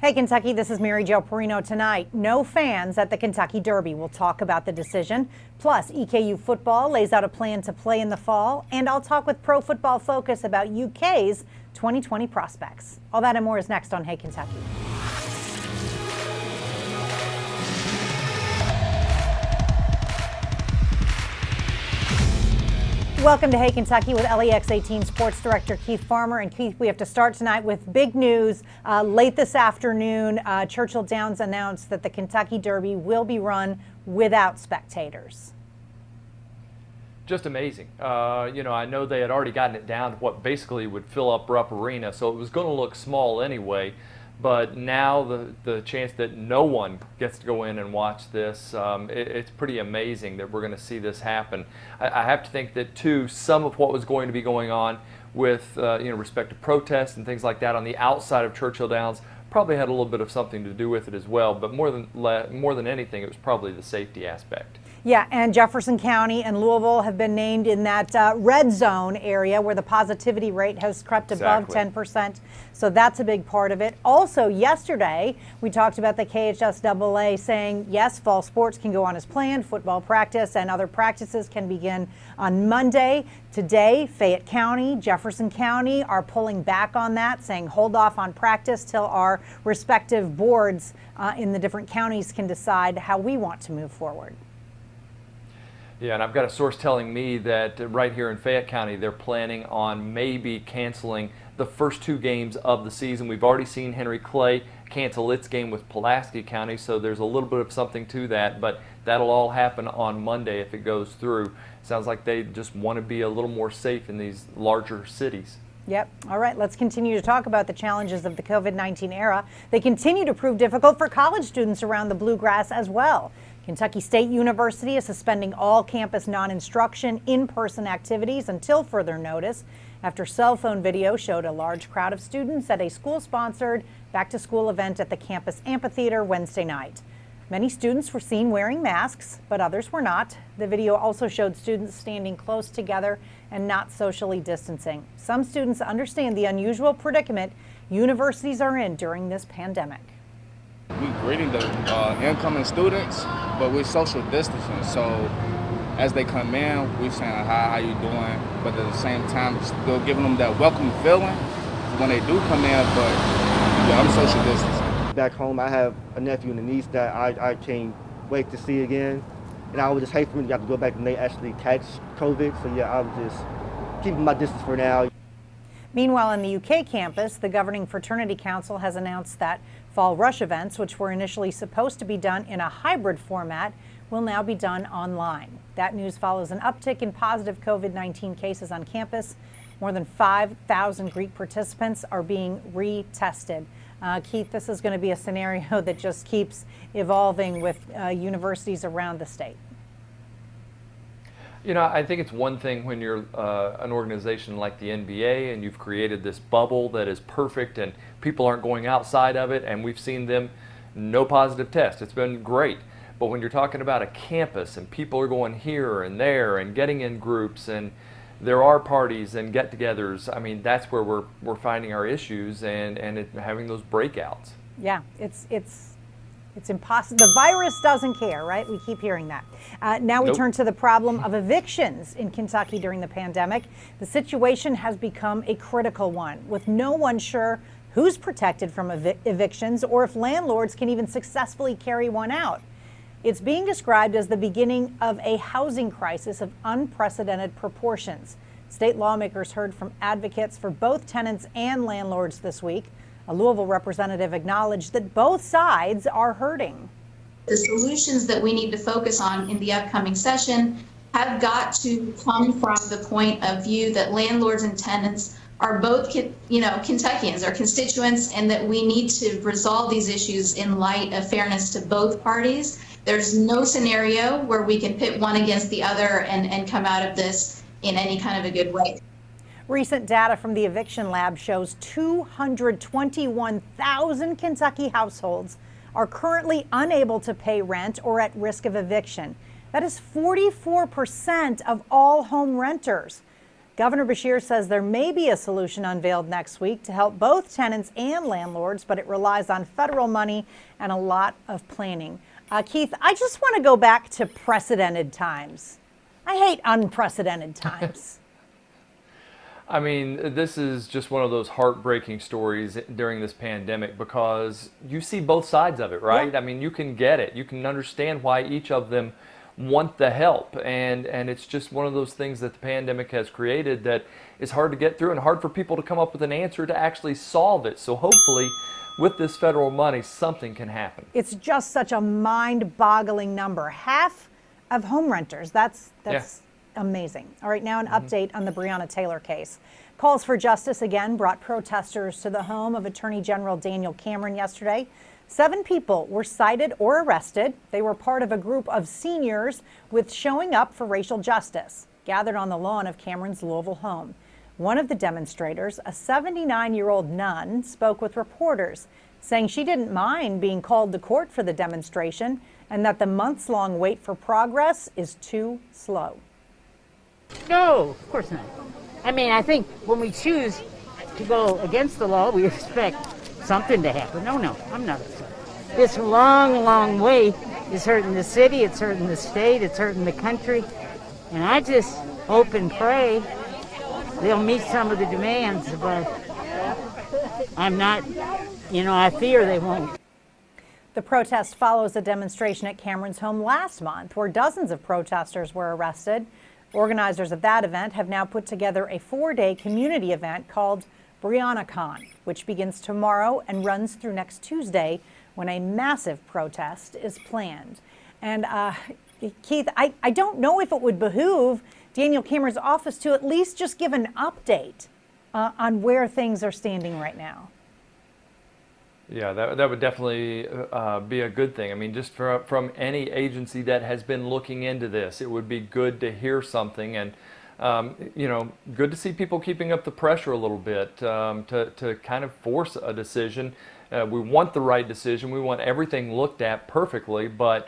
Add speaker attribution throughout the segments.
Speaker 1: Hey Kentucky, this is Mary Jo Perino. Tonight, no fans at the Kentucky Derby. We'll talk about the decision. Plus, EKU football lays out a plan to play in the fall, and I'll talk with Pro Football Focus about UK's 2020 prospects. All that and more is next on Hey Kentucky. Welcome to Hey Kentucky with LEX 18 Sports Director Keith Farmer. And Keith, we have to start tonight with big news. Late this afternoon, Churchill Downs announced that the Kentucky Derby will be run without spectators.
Speaker 2: Just amazing. I know they had already gotten it down to what basically would fill up Rupp Arena, so it was going to look small anyway. But now the chance that no one gets to go in and watch this, it's pretty amazing that we're going to see this happen. I have to think that, too, some of what was going to be going on with respect to protests and things like that on the outside of Churchill Downs probably had a little bit of something to do with it as well. But more than anything, it was probably the safety aspect.
Speaker 1: Yeah, and Jefferson County and Louisville have been named in that red zone area where the positivity rate has crept above 10%. So that's a big part of it. Also, yesterday, we talked about the KHSAA saying, yes, fall sports can go on as planned. Football practice and other practices can begin on Monday. Today, Fayette County, Jefferson County are pulling back on that, saying hold off on practice till our respective boards in the different counties can decide how we want to move forward.
Speaker 2: Yeah, and I've got a source telling me that right here in Fayette County, they're planning on maybe canceling the first two games of the season. We've already seen Henry Clay cancel its game with Pulaski County, so there's a little bit of something to that, but that'll all happen on Monday if it goes through. Sounds like they just want to be a little more safe in these larger cities.
Speaker 1: Yep. All right, let's continue to talk about the challenges of the COVID-19 era. They continue to prove difficult for college students around the Bluegrass as well. Kentucky State University is suspending all campus non-instruction in-person activities until further notice after cell phone video showed a large crowd of students at a school-sponsored back-to-school event at the campus amphitheater Wednesday night. Many students were seen wearing masks, but others were not. The video also showed students standing close together and not socially distancing. Some students understand the unusual predicament universities are in during this pandemic.
Speaker 3: We're greeting the incoming students, but we're social distancing. So as they come in, we're saying, hi, how you doing? But at the same time, still giving them that welcome feeling when they do come in, but yeah, I'm social distancing.
Speaker 4: Back home, I have a nephew and a niece that I can't wait to see again. And I would just hate for them to have to go back and they actually catch COVID. So yeah, I'm just keeping my distance for now.
Speaker 1: Meanwhile, in the UK campus, the governing fraternity council has announced that fall rush events, which were initially supposed to be done in a hybrid format, will now be done online. That news follows an uptick in positive COVID-19 cases on campus. More than 5,000 Greek participants are being retested. Keith, this is going to be a scenario that just keeps evolving with universities around the state.
Speaker 2: You know, I think it's one thing when you're an organization like the NBA and you've created this bubble that is perfect and people aren't going outside of it, and we've seen them no positive test. It's been great. But when you're talking about a campus and people are going here and there and getting in groups and there are parties and get-togethers, I mean, that's where we're finding our issues and having those breakouts.
Speaker 1: Yeah, it's impossible. The virus doesn't care, right? We keep hearing that. Now we turn to the problem of evictions in Kentucky during the pandemic. The situation has become a critical one, with no one sure who's protected from evictions or if landlords can even successfully carry one out. It's being described as the beginning of a housing crisis of unprecedented proportions. State lawmakers heard from advocates for both tenants and landlords this week. A Louisville representative acknowledged that both sides are hurting.
Speaker 5: The solutions that we need to focus on in the upcoming session have got to come from the point of view that landlords and tenants are both, Kentuckians, are constituents, and that we need to resolve these issues in light of fairness to both parties. There's no scenario where we can pit one against the other and come out of this in any kind of a good way.
Speaker 1: Recent data from the Eviction Lab shows 221,000 Kentucky households are currently unable to pay rent or at risk of eviction. That is 44% of all home renters. Governor Beshear says there may be a solution unveiled next week to help both tenants and landlords, but it relies on federal money and a lot of planning. Keith, I just want to go back to precedented times. I hate unprecedented times.
Speaker 2: I mean, this is just one of those heartbreaking stories during this pandemic because you see both sides of it, right?
Speaker 1: Yeah.
Speaker 2: I mean, you can get it. You can understand why each of them want the help. And it's just one of those things that the pandemic has created that is hard to get through and hard for people to come up with an answer to actually solve it. So hopefully, with this federal money, something can happen.
Speaker 1: It's just such a mind-boggling number. Half of home renters. That's amazing. All right, now an update on the Breonna Taylor case. Calls for justice again brought protesters to the home of Attorney General Daniel Cameron yesterday. 7 people were cited or arrested. They were part of a group of seniors with Showing Up for Racial Justice, gathered on the lawn of Cameron's Louisville home. One of the demonstrators, a 79-year-old nun, spoke with reporters, saying she didn't mind being called to court for the demonstration and that the months-long wait for progress is too slow.
Speaker 6: No, of course not. I mean, I think when we choose to go against the law, we expect something to happen. No, I'm not upset. This long wait is hurting the city, it's hurting the state, it's hurting the country. And I just hope and pray they'll meet some of the demands, but I'm not, I fear they won't.
Speaker 1: The protest follows a demonstration at Cameron's home last month where dozens of protesters were arrested. Organizers of that event have now put together a 4-day community event called BreonnaCon, which begins tomorrow and runs through next Tuesday when a massive protest is planned. And Keith, I don't know if it would behoove Daniel Cameron's office to at least just give an update on where things are standing right now.
Speaker 2: Yeah, that would definitely be a good thing. I mean, just from any agency that has been looking into this, it would be good to hear something and, good to see people keeping up the pressure a little bit to kind of force a decision. We want the right decision. We want everything looked at perfectly, but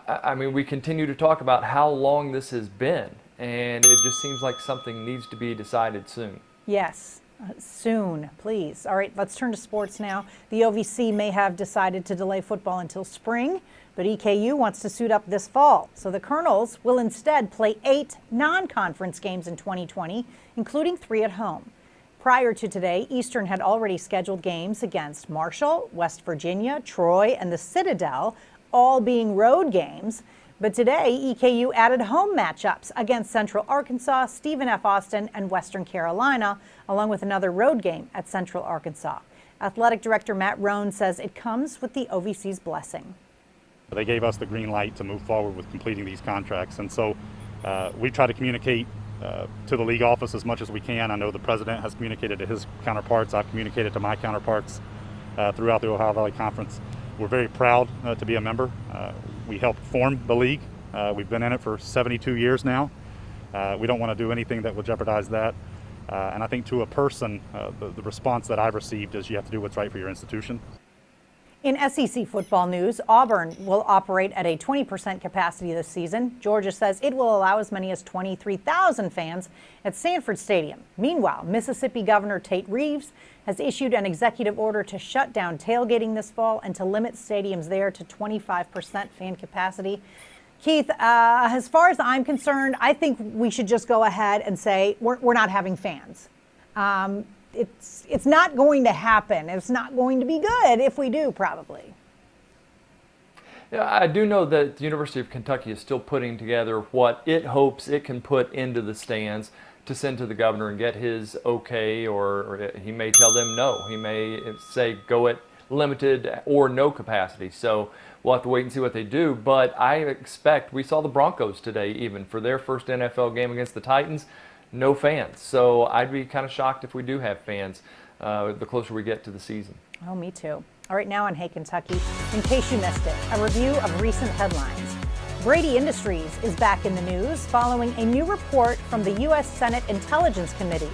Speaker 2: I mean, we continue to talk about how long this has been, and it just seems like something needs to be decided soon.
Speaker 1: Yes. Soon, please. All right, let's turn to sports now. The OVC may have decided to delay football until spring, but EKU wants to suit up this fall. So the Colonels will instead play 8 non-conference games in 2020, including 3 at home. Prior to today, Eastern had already scheduled games against Marshall, West Virginia, Troy, and the Citadel, all being road games. But today, EKU added home matchups against Central Arkansas, Stephen F. Austin, and Western Carolina, along with another road game at Central Arkansas. Athletic Director Matt Rohn says it comes with the OVC's blessing.
Speaker 7: They gave us the green light to move forward with completing these contracts, and so we try to communicate to the league office as much as we can. I know the president has communicated to his counterparts. I've communicated to my counterparts throughout the Ohio Valley Conference. We're very proud to be a member. We helped form the league. We've been in it for 72 years now. We don't want to do anything that would jeopardize that. And I think to a person, the response that I've received is you have to do what's right for your institution.
Speaker 1: In SEC football news, Auburn will operate at a 20% capacity this season. Georgia says it will allow as many as 23,000 fans at Sanford Stadium. Meanwhile, Mississippi Governor Tate Reeves has issued an executive order to shut down tailgating this fall and to limit stadiums there to 25% fan capacity. Keith, as far as I'm concerned, I think we should just go ahead and say we're not having fans. It's not going to happen. It's not going to be good if we do, probably.
Speaker 2: Yeah, I do know that the University of Kentucky is still putting together what it hopes it can put into the stands to send to the governor and get his okay, or he may tell them no. He may say go at limited or no capacity. So we'll have to wait and see what they do. But I expect, we saw the Broncos today even for their first NFL game against the Titans, no fans. So I'd be kind of shocked if we do have fans the closer we get to the season.
Speaker 1: Oh, me too. All right, now on Hey Kentucky, in case you missed it, a review of recent headlines. Brady Industries is back in the news following a new report from the U.S. Senate Intelligence Committee.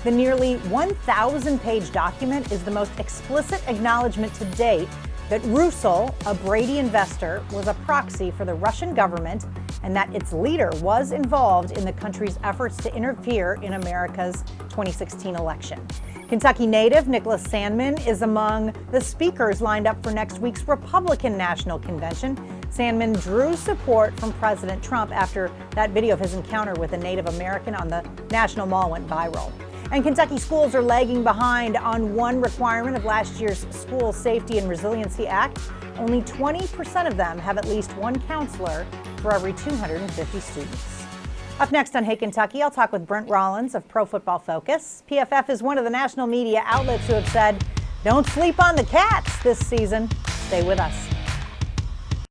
Speaker 1: The nearly 1,000-page document is the most explicit acknowledgement to date that Rusal, a Brady investor, was a proxy for the Russian government and that its leader was involved in the country's efforts to interfere in America's 2016 election. Kentucky native Nicholas Sandmann is among the speakers lined up for next week's Republican National Convention. Sandmann drew support from President Trump after that video of his encounter with a Native American on the National Mall went viral. And Kentucky schools are lagging behind on one requirement of last year's School Safety and Resiliency Act. Only 20% of them have at least one counselor for every 250 students. Up next on Hey Kentucky, I'll talk with Brent Rollins of Pro Football Focus. PFF is one of the national media outlets who have said, don't sleep on the Cats this season. Stay with us.